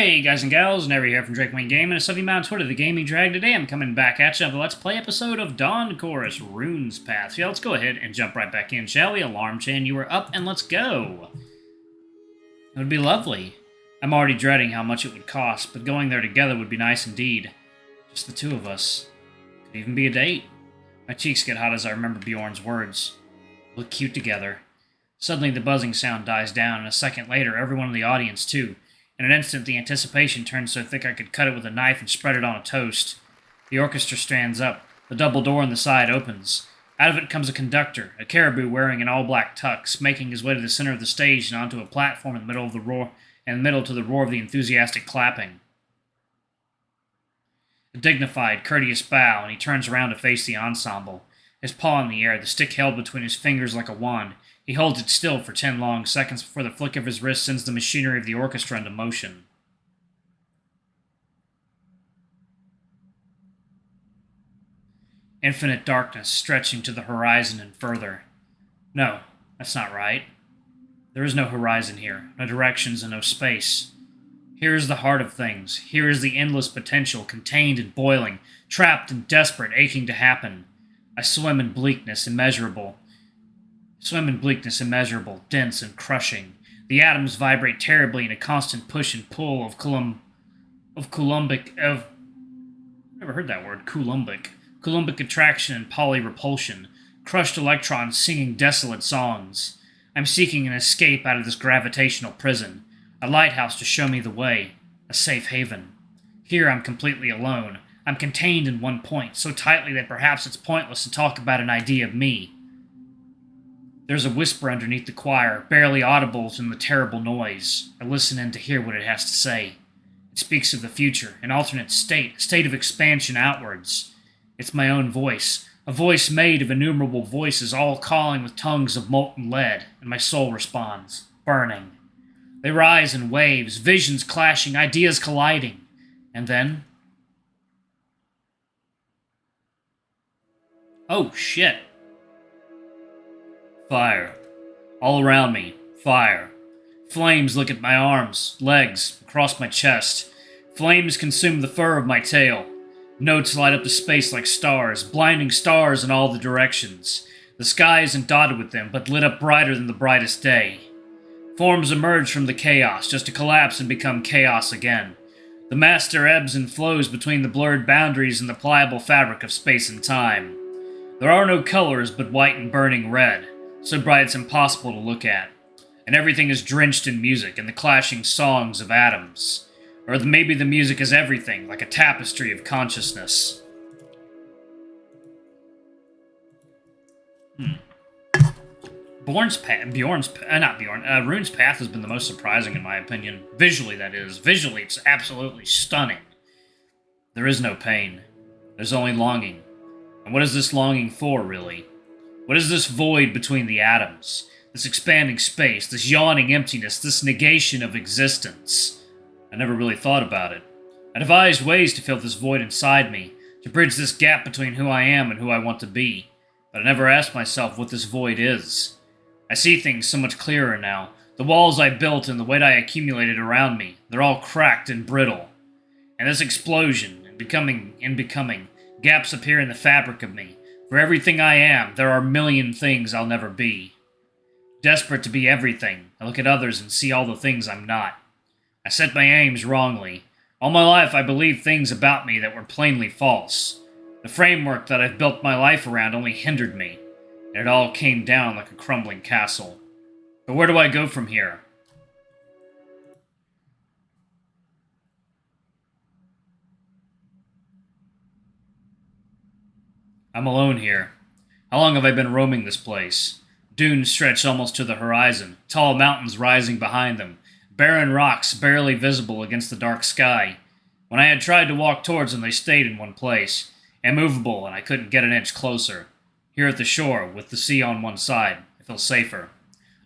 Hey guys and gals, Never here from Drake Wayne Game and a Sunday on Twitter, the Gaming Drag. Today I'm coming back at you with a Let's Play episode of Dawn Chorus Rune's Path. So yeah, let's go ahead and jump right back in, shall we? Alarm chain, you are up and let's go. It would be lovely. I'm already dreading how much it would cost, but going there together would be nice indeed. Just the two of us. Could even be a date. My cheeks get hot as I remember Bjorn's words. Look cute together. Suddenly the buzzing sound dies down, and a second later everyone in the audience too. In an instant, the anticipation turns so thick I could cut it with a knife and spread it on a toast. The orchestra stands up. The double door in the side opens. Out of it comes a conductor, a caribou wearing an all-black tux, making his way to the center of the stage and onto a platform in the middle of the roar, to the roar of the enthusiastic clapping. A dignified, courteous bow, and he turns around to face the ensemble. His paw in the air, the stick held between his fingers like a wand. He holds it still for 10 long seconds before the flick of his wrist sends the machinery of the orchestra into motion. Infinite darkness stretching to the horizon and further. No, that's not right. There is no horizon here, no directions and no space. Here is the heart of things. Here is the endless potential, contained and boiling, trapped and desperate, aching to happen. I swim in bleakness immeasurable, dense and crushing. The atoms vibrate terribly in a constant push and pull of Coulombic attraction and poly-repulsion. Crushed electrons singing desolate songs. I'm seeking an escape out of this gravitational prison. A lighthouse to show me the way. A safe haven. Here I'm completely alone. I'm contained in one point, so tightly that perhaps it's pointless to talk about an idea of me. There's a whisper underneath the choir, barely audible in the terrible noise. I listen in to hear what it has to say. It speaks of the future, an alternate state, a state of expansion outwards. It's my own voice, a voice made of innumerable voices, all calling with tongues of molten lead, and my soul responds, burning. They rise in waves, visions clashing, ideas colliding. And then... oh, shit. Fire. All around me, fire. Flames lick at my arms, legs, across my chest. Flames consume the fur of my tail. Notes light up the space like stars, blinding stars in all the directions. The sky isn't dotted with them, but lit up brighter than the brightest day. Forms emerge from the chaos, just to collapse and become chaos again. The master ebbs and flows between the blurred boundaries and the pliable fabric of space and time. There are no colors but white and burning red, so bright it's impossible to look at. And everything is drenched in music and the clashing songs of atoms. Or maybe the music is everything, like a tapestry of consciousness. Rune's Path has been the most surprising in my opinion. Visually, that is. Visually, it's absolutely stunning. There is no pain. There's only longing. And what is this longing for, really? What is this void between the atoms? This expanding space, this yawning emptiness, this negation of existence? I never really thought about it. I devised ways to fill this void inside me, to bridge this gap between who I am and who I want to be. But I never asked myself what this void is. I see things so much clearer now. The walls I built and the weight I accumulated around me, they're all cracked and brittle. And this explosion, in becoming, gaps appear in the fabric of me. For everything I am, there are a million things I'll never be. Desperate to be everything, I look at others and see all the things I'm not. I set my aims wrongly. All my life I believed things about me that were plainly false. The framework that I've built my life around only hindered me, and it all came down like a crumbling castle. But where do I go from here? I'm alone here. How long have I been roaming this place? Dunes stretch almost to the horizon, tall mountains rising behind them, barren rocks barely visible against the dark sky. When I had tried to walk towards them, they stayed in one place, immovable, and I couldn't get an inch closer. Here at the shore, with the sea on one side, I feel safer.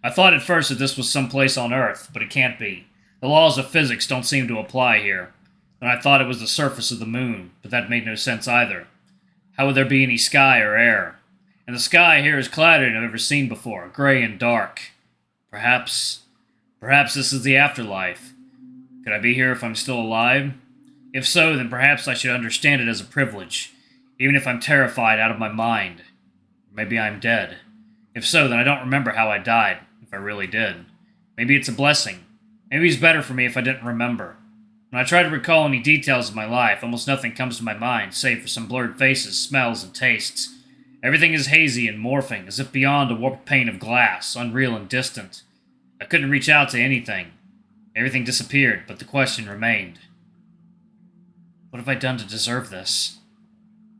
I thought at first that this was some place on Earth, but it can't be. The laws of physics don't seem to apply here. Then I thought it was the surface of the moon, but that made no sense either. How would there be any sky or air? And the sky here is cloudier than I've ever seen before, gray and dark. Perhaps this is the afterlife. Could I be here if I'm still alive? If so, then perhaps I should understand it as a privilege, even if I'm terrified out of my mind. Maybe I'm dead. If so, then I don't remember how I died, if I really did. Maybe it's a blessing. Maybe it's better for me if I didn't remember. When I try to recall any details of my life, almost nothing comes to my mind, save for some blurred faces, smells, and tastes. Everything is hazy and morphing, as if beyond a warped pane of glass, unreal and distant. I couldn't reach out to anything. Everything disappeared, but the question remained. What have I done to deserve this?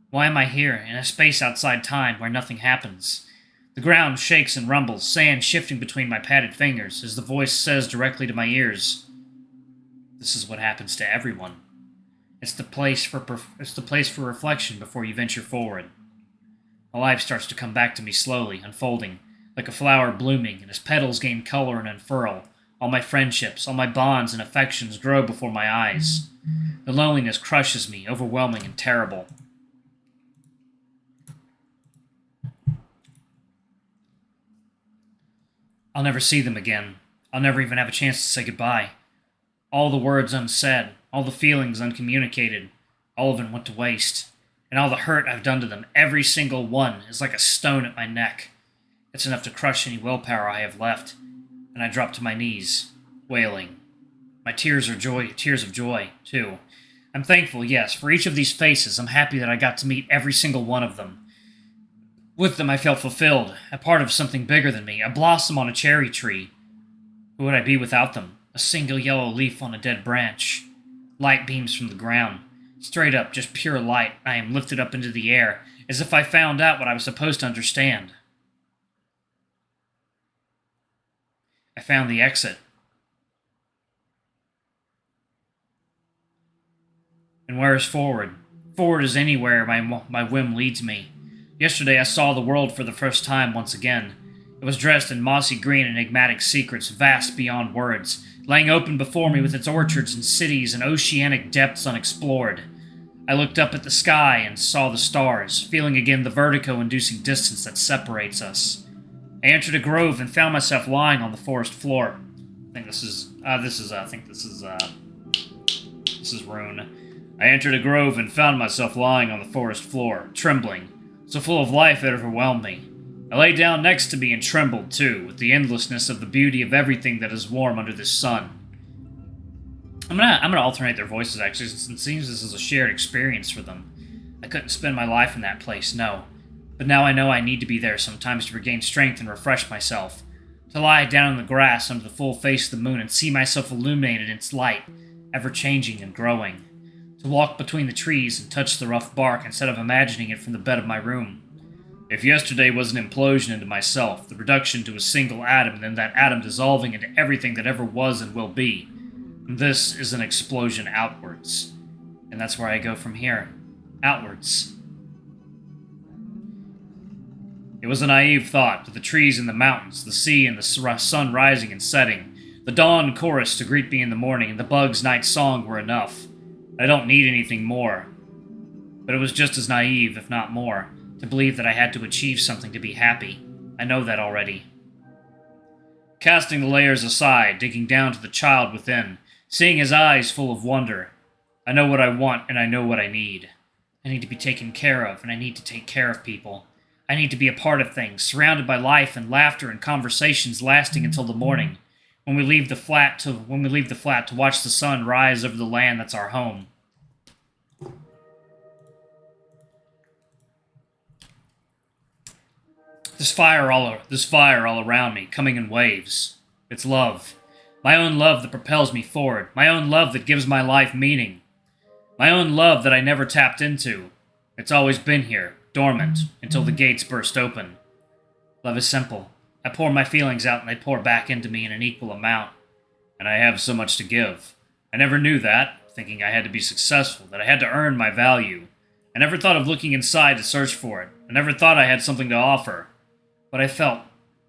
Why am I here, in a space outside time where nothing happens? The ground shakes and rumbles, sand shifting between my padded fingers, as the voice says directly to my ears, "This is what happens to everyone. It's the place for reflection before you venture forward." My life starts to come back to me slowly, unfolding, like a flower blooming, and as petals gain color and unfurl, all my friendships, all my bonds and affections grow before my eyes. The loneliness crushes me, overwhelming and terrible. I'll never see them again. I'll never even have a chance to say goodbye. All the words unsaid, all the feelings uncommunicated, all of it went to waste. And all the hurt I've done to them, every single one, is like a stone at my neck. It's enough to crush any willpower I have left, and I drop to my knees, wailing. My tears are tears of joy, too. I'm thankful, yes, for each of these faces. I'm happy that I got to meet every single one of them. With them I felt fulfilled, a part of something bigger than me, a blossom on a cherry tree. Who would I be without them? A single yellow leaf on a dead branch. Light beams from the ground. Straight up, just pure light. I am lifted up into the air, as if I found out what I was supposed to understand. I found the exit. And where is forward? Forward is anywhere my whim leads me. Yesterday I saw the world for the first time once again. It was dressed in mossy green enigmatic secrets vast beyond words, laying open before me with its orchards and cities and oceanic depths unexplored. I looked up at the sky and saw the stars, feeling again the vertigo-inducing distance that separates us. I entered a grove and found myself lying on the forest floor. This is Rune. I entered a grove and found myself lying on the forest floor, trembling, so full of life it overwhelmed me. I lay down next to me and trembled, too, with the endlessness of the beauty of everything that is warm under this sun. I'm gonna alternate their voices, actually, since it seems this is a shared experience for them. I couldn't spend my life in that place, no. But now I know I need to be there sometimes to regain strength and refresh myself. To lie down in the grass under the full face of the moon and see myself illuminated in its light, ever-changing and growing. To walk between the trees and touch the rough bark instead of imagining it from the bed of my room. If yesterday was an implosion into myself, the reduction to a single atom and then that atom dissolving into everything that ever was and will be, this is an explosion outwards. And that's where I go from here. Outwards. It was a naive thought, but the trees and the mountains, the sea and the sun rising and setting, the dawn chorus to greet me in the morning, and the bugs' night song were enough. I don't need anything more. But it was just as naive, if not more, to believe that I had to achieve something to be happy. I know that already. Casting the layers aside, digging down to the child within, seeing his eyes full of wonder. I know what I want, and I know what I need. I need to be taken care of, and I need to take care of people. I need to be a part of things, surrounded by life and laughter and conversations lasting until the morning, when we leave the flat to watch the sun rise over the land that's our home. This fire all around me, coming in waves. It's love. My own love that propels me forward. My own love that gives my life meaning. My own love that I never tapped into. It's always been here, dormant, until the gates burst open. Love is simple. I pour my feelings out and they pour back into me in an equal amount. And I have so much to give. I never knew that, thinking I had to be successful, that I had to earn my value. I never thought of looking inside to search for it. I never thought I had something to offer. But I felt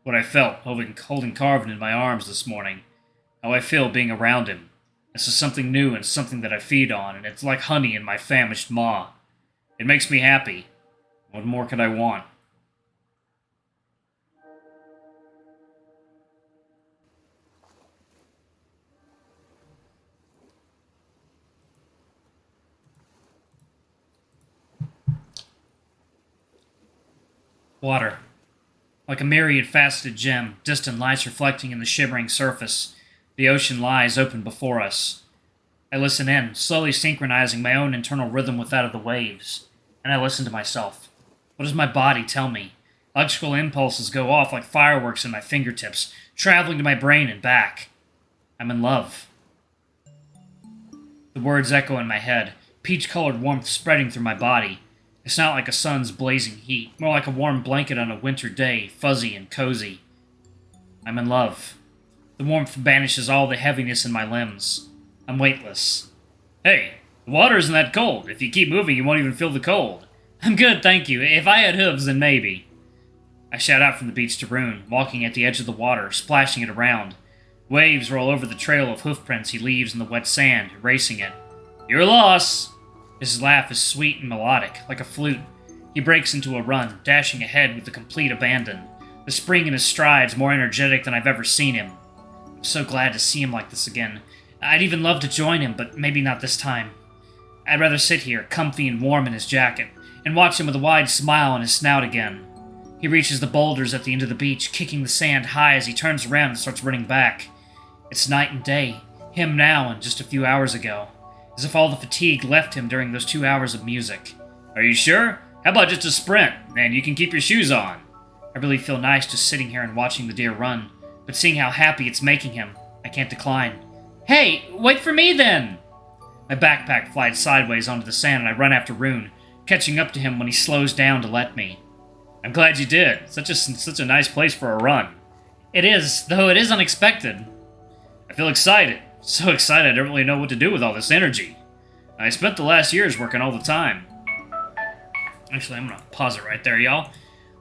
what I felt holding Carvin in my arms this morning. How I feel being around him. This is something new and something that I feed on, and it's like honey in my famished maw. It makes me happy. What more could I want? Water. Like a myriad faceted gem, distant lights reflecting in the shimmering surface, the ocean lies open before us. I listen in, slowly synchronizing my own internal rhythm with that of the waves. And I listen to myself. What does my body tell me? Electrical impulses go off like fireworks in my fingertips, traveling to my brain and back. I'm in love. The words echo in my head, peach-colored warmth spreading through my body. It's not like a sun's blazing heat, more like a warm blanket on a winter day, fuzzy and cozy. I'm in love. The warmth banishes all the heaviness in my limbs. I'm weightless. Hey, the water isn't that cold. If you keep moving, you won't even feel the cold. I'm good, thank you. If I had hooves, then maybe. I shout out from the beach to Rune, walking at the edge of the water, splashing it around. Waves roll over the trail of hoofprints he leaves in the wet sand, erasing it. Your loss! His laugh is sweet and melodic, like a flute. He breaks into a run, dashing ahead with a complete abandon. The spring in his strides more energetic than I've ever seen him. I'm so glad to see him like this again. I'd even love to join him, but maybe not this time. I'd rather sit here, comfy and warm in his jacket, and watch him with a wide smile on his snout again. He reaches the boulders at the end of the beach, kicking the sand high as he turns around and starts running back. It's night and day, him now and just a few hours ago. As if all the fatigue left him during those 2 hours of music. Are you sure? How about just a sprint, and you can keep your shoes on? I really feel nice just sitting here and watching the deer run, but seeing how happy it's making him, I can't decline. Hey, wait for me then! My backpack flies sideways onto the sand and I run after Rune, catching up to him when he slows down to let me. I'm glad you did. Such a nice place for a run. It is, though it is unexpected. I feel excited. So excited I don't really know what to do with all this energy. I spent the last years working all the time. Actually, I'm gonna pause it right there, y'all.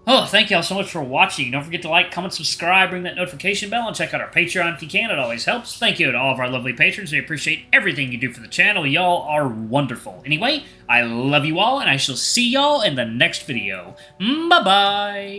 Oh, thank y'all so much for watching. Don't forget to like, comment, subscribe, ring that notification bell, and check out our Patreon if you can. It always helps. Thank you to all of our lovely patrons. We appreciate everything you do for the channel. Y'all are wonderful. Anyway, I love you all, and I shall see y'all in the next video. Bye-bye!